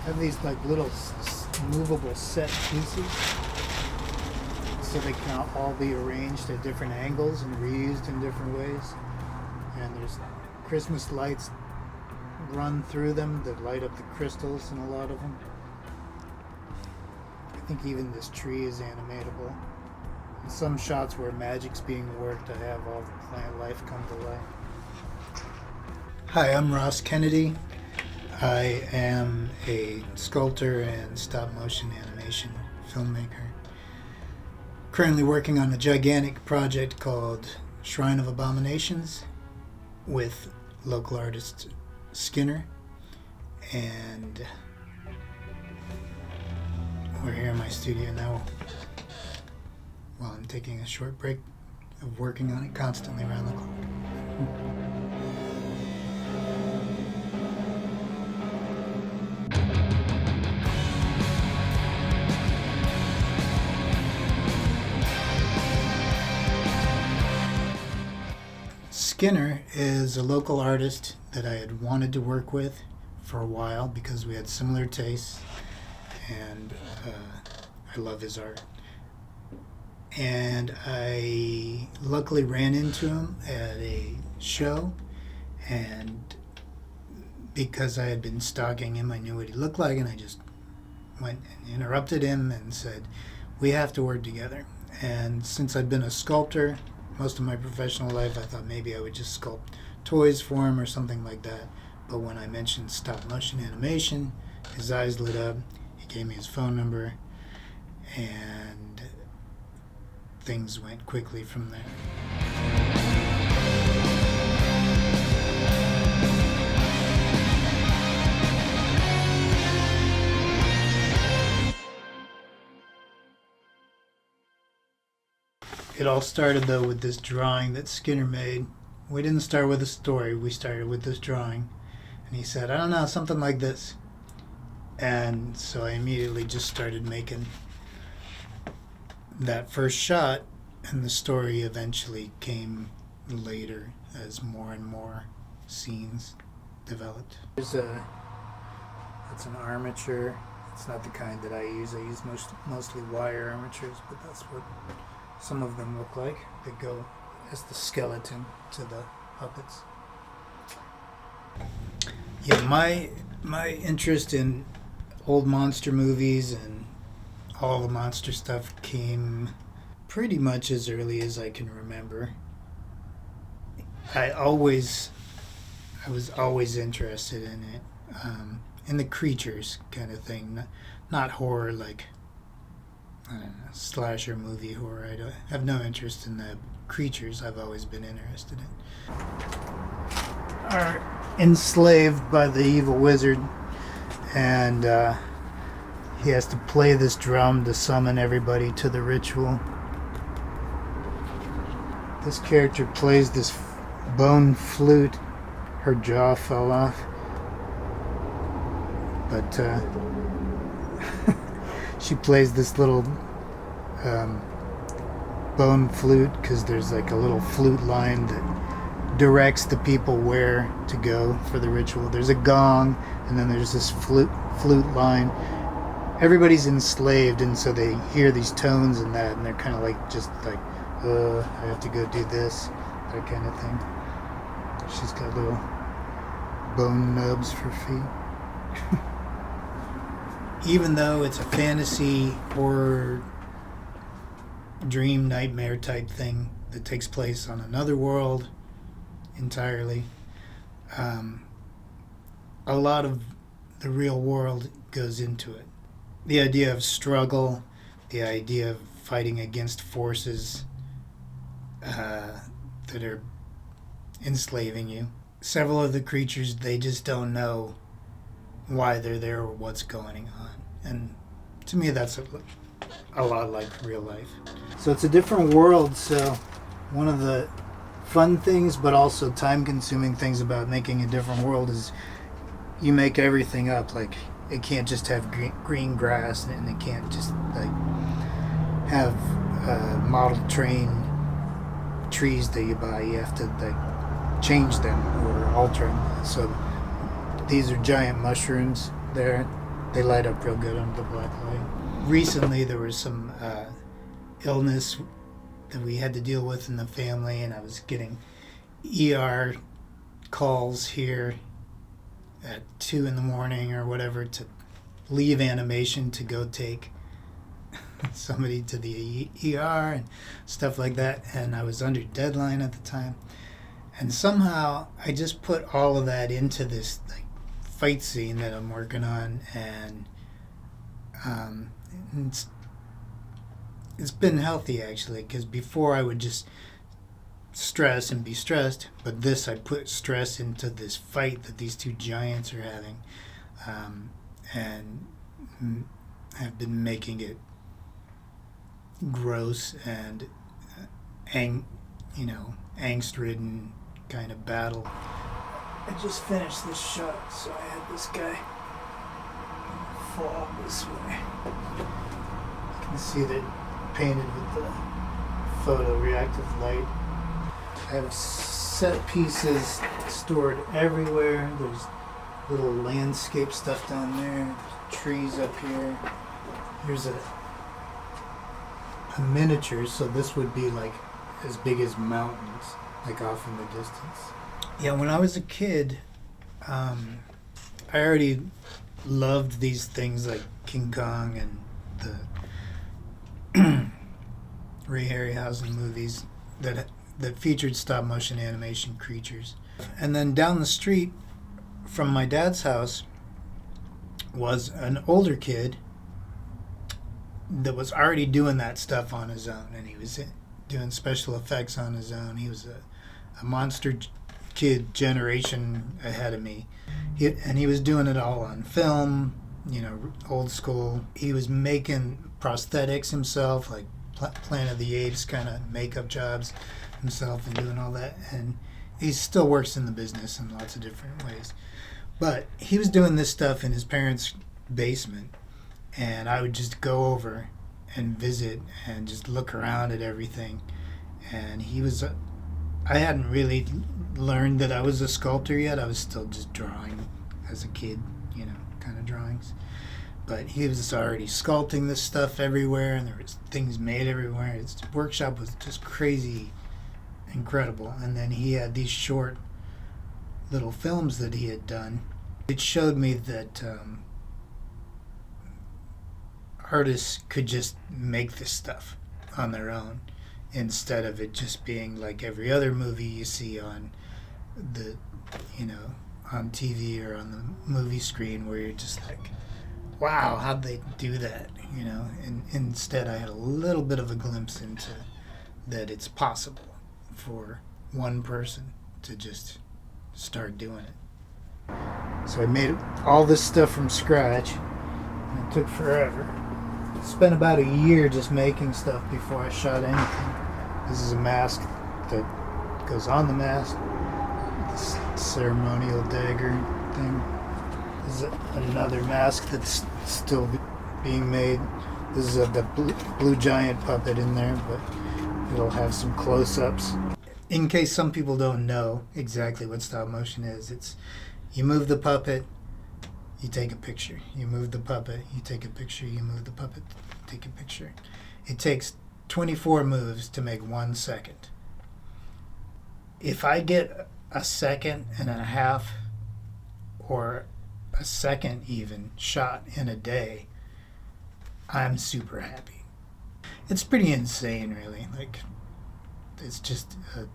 have these like little movable set pieces, so they can all be arranged at different angles and reused in different ways. And there's Christmas lights run through them that light up the crystals in a lot of them. I think even this tree is animatable. In some shots where magic's being worked, I have all the plant life come to life. Hi, I'm Ross Kennedy. I am a sculptor and stop motion animation filmmaker. Currently working on a gigantic project called Shrine of Abominations with local artist Skinner, and we're here in my studio now while I'm taking a short break of working on it constantly around the clock. Skinner is a local artist that I had wanted to work with for a while because we had similar tastes, and I love his art. And I luckily ran into him at a show, and because I had been stalking him, I knew what he looked like, and I just went and interrupted him and said, "We have to work together." And since I'd been a sculptor most of my professional life, I thought maybe I would just sculpt toys for him or something like that. But when I mentioned stop motion animation, his eyes lit up. He gave me his phone number, and things went quickly from there. It all started though with this drawing that Skinner made. We didn't start with a story, we started with this drawing. And he said, "I don't know, something like this." And so I immediately just started making that first shot, and the story eventually came later as more and more scenes developed. That's an armature. It's not the kind that I use. I use mostly wire armatures, but that's what some of them look like. They go as the skeleton to the puppets. Yeah, my interest in old monster movies and all the monster stuff came pretty much as early as I can remember. I was always interested in it, in the creatures kind of thing, not horror like, I don't know, slasher movie horror. I have no interest in the creatures I've always been interested in. Are enslaved by the evil wizard, and he has to play this drum to summon everybody to the ritual. This character plays this bone flute. Her jaw fell off, but she plays this little bone flute because there's like a little flute line that directs the people where to go for the ritual. There's a gong, and then there's this flute line. Everybody's enslaved, and so they hear these tones and that, and they're kind of like just like, I have to go do this, that kind of thing. She's got little bone nubs for feet. Even though it's a fantasy horror dream nightmare type thing that takes place on another world entirely, a lot of the real world goes into it. The idea of struggle, the idea of fighting against forces that are enslaving you. Several of the creatures, they just don't know why they're there or what's going on. And to me, that's a lot like real life. So it's a different world, so one of the fun things but also time-consuming things about making a different world is you make everything up. Like, it can't just have green grass, and it can't just like have model train trees that you buy. You have to like change them or alter them. So these are giant mushrooms there They light up real good under the black light. Recently, there was some illness that we had to deal with in the family, and I was getting ER calls here at 2 in the morning or whatever to leave animation to go take somebody to the ER and stuff like that. And I was under deadline at the time. And somehow I just put all of that into this like fight scene that I'm working on, and it's been healthy actually, because before I would just stress and be stressed, but this I put stress into this fight that these two giants are having, and have been making it gross and angst-ridden kind of battle. I just finished this shot, so I had this guy fall this way. You can see that painted with the photoreactive light. I have set pieces stored everywhere. There's little landscape stuff down there, trees up here. Here's a miniature, so this would be like as big as mountains, like off in the distance. Yeah, when I was a kid, I already loved these things like King Kong and the Ray Harryhausen movies that featured stop motion animation creatures. And then down the street from my dad's house was an older kid that was already doing that stuff on his own, and he was doing special effects on his own. He was a monster kid generation ahead of me. And he was doing it all on film, old school. He was making prosthetics himself, like Planet of the Apes kind of makeup jobs himself and doing all that. And he still works in the business in lots of different ways. But he was doing this stuff in his parents' basement, and I would just go over and visit and just look around at everything. And I hadn't really learned that I was a sculptor yet. I was still just drawing as a kid, kind of drawings. But he was already sculpting this stuff everywhere, and there was things made everywhere. His workshop was just crazy incredible. And then he had these short little films that he had done. It showed me that artists could just make this stuff on their own, instead of it just being like every other movie you see on the, on TV or on the movie screen, where you're just like, wow, how'd they do that? And instead I had a little bit of a glimpse into that it's possible for one person to just start doing it. So I made all this stuff from scratch, and it took forever. I spent about a year just making stuff before I shot anything. This is a mask that goes on the mask, this ceremonial dagger thing. This is another mask that's still being made. This is the blue giant puppet in there, but it'll have some close-ups. In case some people don't know exactly what stop motion is, it's you move the puppet, you take a picture. You move the puppet, you take a picture. You move the puppet, take a picture. It takes 24 moves to make 1 second. If I get a second and a half, or a second even, shot in a day, I'm super happy. It's pretty insane, really. Like, it's just a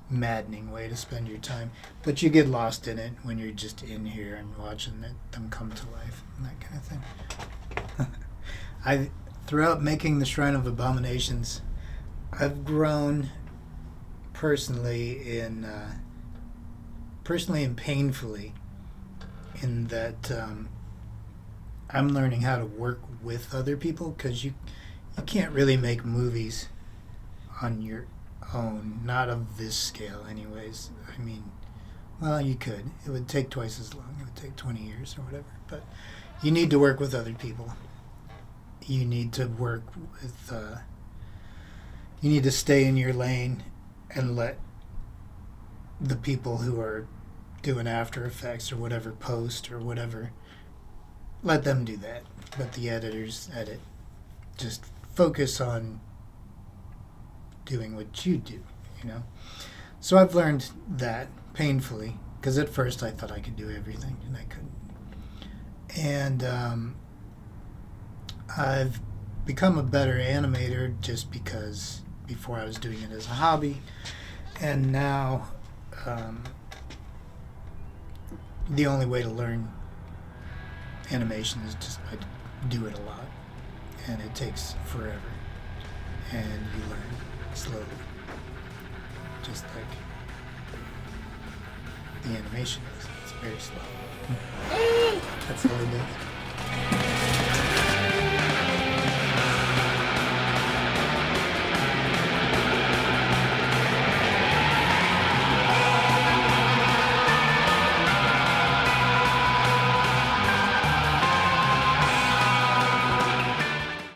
maddening way to spend your time, but you get lost in it when you're just in here and watching them come to life and that kind of thing. Throughout making the Shrine of Abominations, I've grown personally and painfully, in that I'm learning how to work with other people, because you can't really make movies on your own, not of this scale anyways. I mean, well, you could. It would take twice as long. It would take 20 years or whatever. But you need to work with other people. You need to work with, you need to stay in your lane and let the people who are doing After Effects or whatever, post or whatever, let them do that. Let the editors edit. Just focus on doing what you do, you know? So I've learned that painfully, because at first I thought I could do everything, and I couldn't. And I've become a better animator just because before I was doing it as a hobby, and now the only way to learn animation is just I do it a lot, and it takes forever, and you learn slowly, just like the animation is. It's very slow. That's all it is.